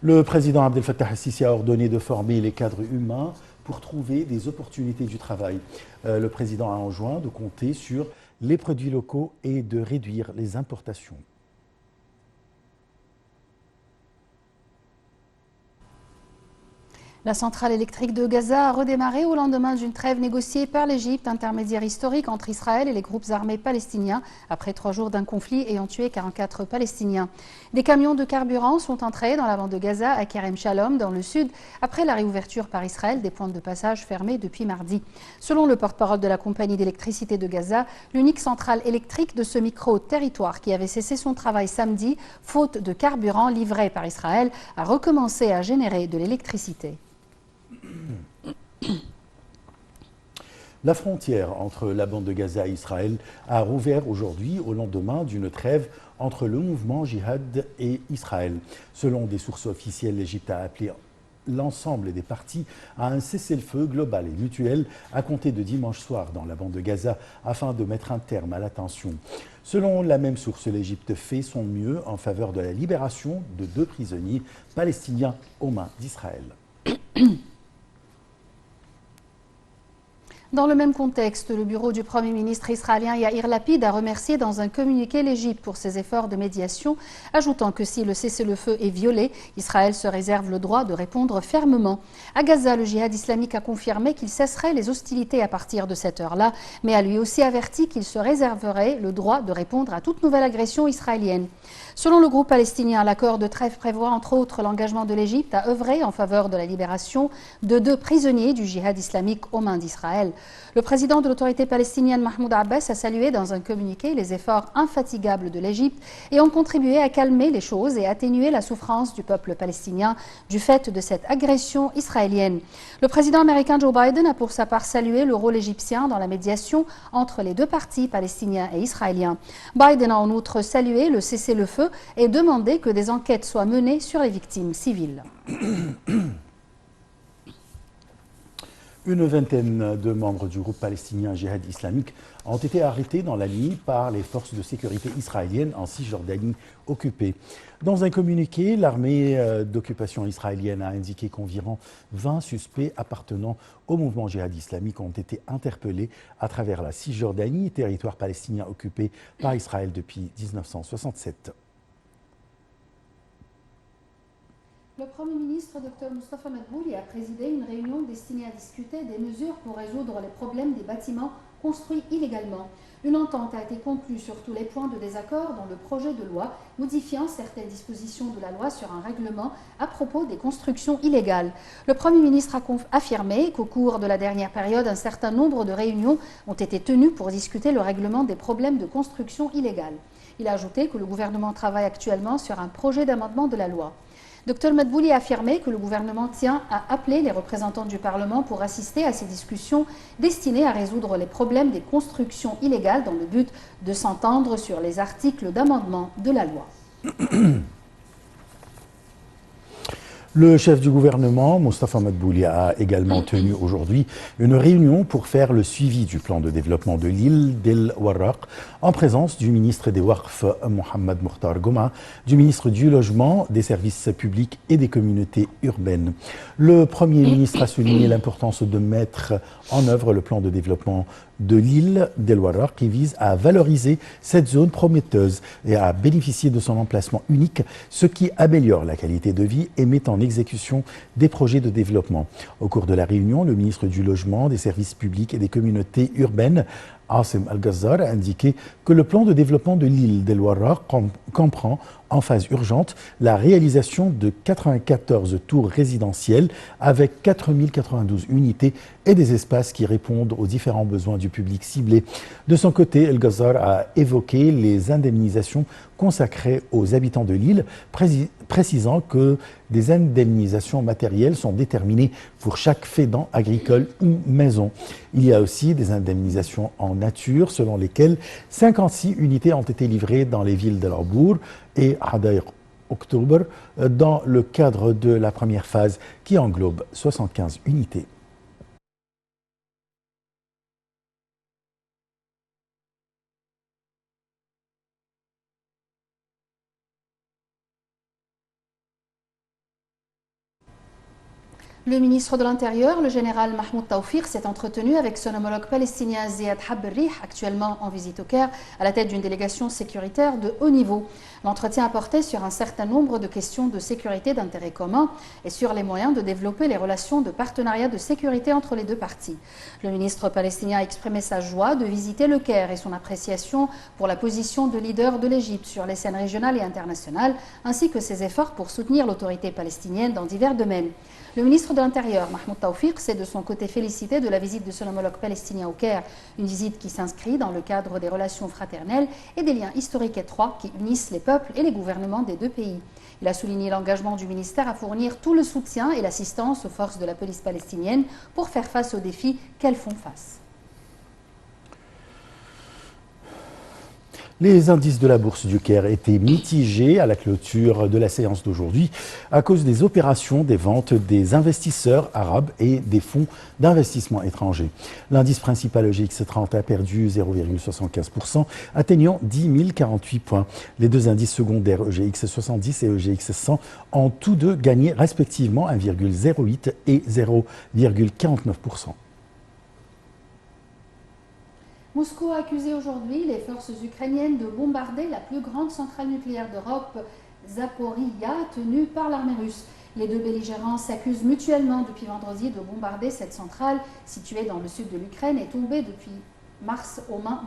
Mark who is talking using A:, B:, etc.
A: Le président Abdel Fattah el-Sisi a ordonné de former les cadres humains pour trouver des opportunités du travail. Le président a enjoint de compter sur les produits locaux et de réduire les importations.
B: La centrale électrique de Gaza a redémarré au lendemain d'une trêve négociée par l'Égypte, intermédiaire historique entre Israël et les groupes armés palestiniens, après 3 jours d'un conflit ayant tué 44 Palestiniens. Des camions de carburant sont entrés dans la bande de Gaza à Kerem Shalom, dans le sud, après la réouverture par Israël des points de passage fermés depuis mardi. Selon le porte-parole de la compagnie d'électricité de Gaza, l'unique centrale électrique de ce micro-territoire qui avait cessé son travail samedi, faute de carburant livré par Israël, a recommencé à générer de l'électricité.
A: La frontière entre la bande de Gaza et Israël a rouvert aujourd'hui au lendemain d'une trêve entre le mouvement Jihad et Israël. Selon des sources officielles, l'Égypte a appelé l'ensemble des parties à un cessez-le-feu global et mutuel à compter de dimanche soir dans la bande de Gaza afin de mettre un terme à la tension. Selon la même source, l'Égypte fait son mieux en faveur de la libération de 2 prisonniers palestiniens aux mains d'Israël.
B: Dans le même contexte, le bureau du Premier ministre israélien Yair Lapid a remercié dans un communiqué l'Égypte pour ses efforts de médiation, ajoutant que si le cessez-le-feu est violé, Israël se réserve le droit de répondre fermement. À Gaza, le djihad islamique a confirmé qu'il cesserait les hostilités à partir de cette heure-là, mais a lui aussi averti qu'il se réserverait le droit de répondre à toute nouvelle agression israélienne. Selon le groupe palestinien, l'accord de trêve prévoit entre autres l'engagement de l'Égypte à œuvrer en faveur de la libération de 2 prisonniers du djihad islamique aux mains d'Israël. Le président de l'autorité palestinienne Mahmoud Abbas a salué dans un communiqué les efforts infatigables de l'Égypte et ont contribué à calmer les choses et atténuer la souffrance du peuple palestinien du fait de cette agression israélienne. Le président américain Joe Biden a pour sa part salué le rôle égyptien dans la médiation entre les 2 partis, palestiniens et israéliens. Biden a en outre salué le cessez-le-feu et demandé que des enquêtes soient menées sur les victimes civiles.
A: Une vingtaine de membres du groupe palestinien Jihad islamique ont été arrêtés dans la nuit par les forces de sécurité israéliennes en Cisjordanie occupée. Dans un communiqué, l'armée d'occupation israélienne a indiqué qu'environ 20 suspects appartenant au mouvement Jihad islamique ont été interpellés à travers la Cisjordanie, territoire palestinien occupé par Israël depuis 1967.
B: Le Premier ministre, Dr Moustapha Madbouli, a présidé une réunion destinée à discuter des mesures pour résoudre les problèmes des bâtiments construits illégalement. Une entente a été conclue sur tous les points de désaccord dans le projet de loi modifiant certaines dispositions de la loi sur un règlement à propos des constructions illégales. Le Premier ministre a affirmé qu'au cours de la dernière période, un certain nombre de réunions ont été tenues pour discuter le règlement des problèmes de construction illégale. Il a ajouté que le gouvernement travaille actuellement sur un projet d'amendement de la loi. Dr Madbouli a affirmé que le gouvernement tient à appeler les représentants du Parlement pour assister à ces discussions destinées à résoudre les problèmes des constructions illégales dans le but de s'entendre sur les articles d'amendement de la loi.
A: Le chef du gouvernement, Moustapha Madbouli, a également tenu aujourd'hui une réunion pour faire le suivi du plan de développement de l'île d'El Warraq en présence du ministre des Waqf, Mohamed Mokhtar Goma, du ministre du Logement, des Services publics et des communautés urbaines. Le Premier ministre a souligné l'importance de mettre en œuvre le plan de développement de l'île d'El Warraq qui vise à valoriser cette zone prometteuse et à bénéficier de son emplacement unique, ce qui améliore la qualité de vie et met en exécution des projets de développement. Au cours de la réunion, le ministre du Logement, des Services publics et des communautés urbaines, Asim Al-Ghazzar, a indiqué que le plan de développement de l'île d'El Warraq comprend en phase urgente la réalisation de 94 tours résidentielles avec 4092 unités et des espaces qui répondent aux différents besoins du public ciblé. De son côté, El-Ghazzar a évoqué les indemnisations consacrées aux habitants de l'île, précisant que des indemnisations matérielles sont déterminées pour chaque fédant agricole ou maison. Il y a aussi des indemnisations en nature selon lesquelles 56 unités ont été livrées dans les villes de Labour et Hadayq Octobre dans le cadre de la première phase qui englobe 75 unités.
B: Le ministre de l'Intérieur, le général Mahmoud Tawfiq, s'est entretenu avec son homologue palestinien Ziad Habri, actuellement en visite au Caire, à la tête d'une délégation sécuritaire de haut niveau. L'entretien a porté sur un certain nombre de questions de sécurité d'intérêt commun et sur les moyens de développer les relations de partenariat de sécurité entre les deux parties. Le ministre palestinien a exprimé sa joie de visiter le Caire et son appréciation pour la position de leader de l'Égypte sur les scènes régionales et internationales, ainsi que ses efforts pour soutenir l'autorité palestinienne dans divers domaines. Le ministre de l'Intérieur, Mahmoud Tawfiq, s'est de son côté félicité de la visite de son homologue palestinien au Caire, une visite qui s'inscrit dans le cadre des relations fraternelles et des liens historiques étroits qui unissent les peuples et les gouvernements des deux pays. Il a souligné l'engagement du ministère à fournir tout le soutien et l'assistance aux forces de la police palestinienne pour faire face aux défis qu'elles font face.
A: Les indices de la bourse du Caire étaient mitigés à la clôture de la séance d'aujourd'hui à cause des opérations des ventes des investisseurs arabes et des fonds d'investissement étrangers. L'indice principal EGX30 a perdu 0,75%, atteignant 10 048 points. Les deux indices secondaires EGX70 et EGX100 ont tous deux gagné respectivement 1,08 et 0,49%.
B: Moscou a accusé aujourd'hui les forces ukrainiennes de bombarder la plus grande centrale nucléaire d'Europe, Zaporizhzhia, tenue par l'armée russe. Les deux belligérants s'accusent mutuellement depuis vendredi de bombarder cette centrale située dans le sud de l'Ukraine et tombée depuis mars aux mains des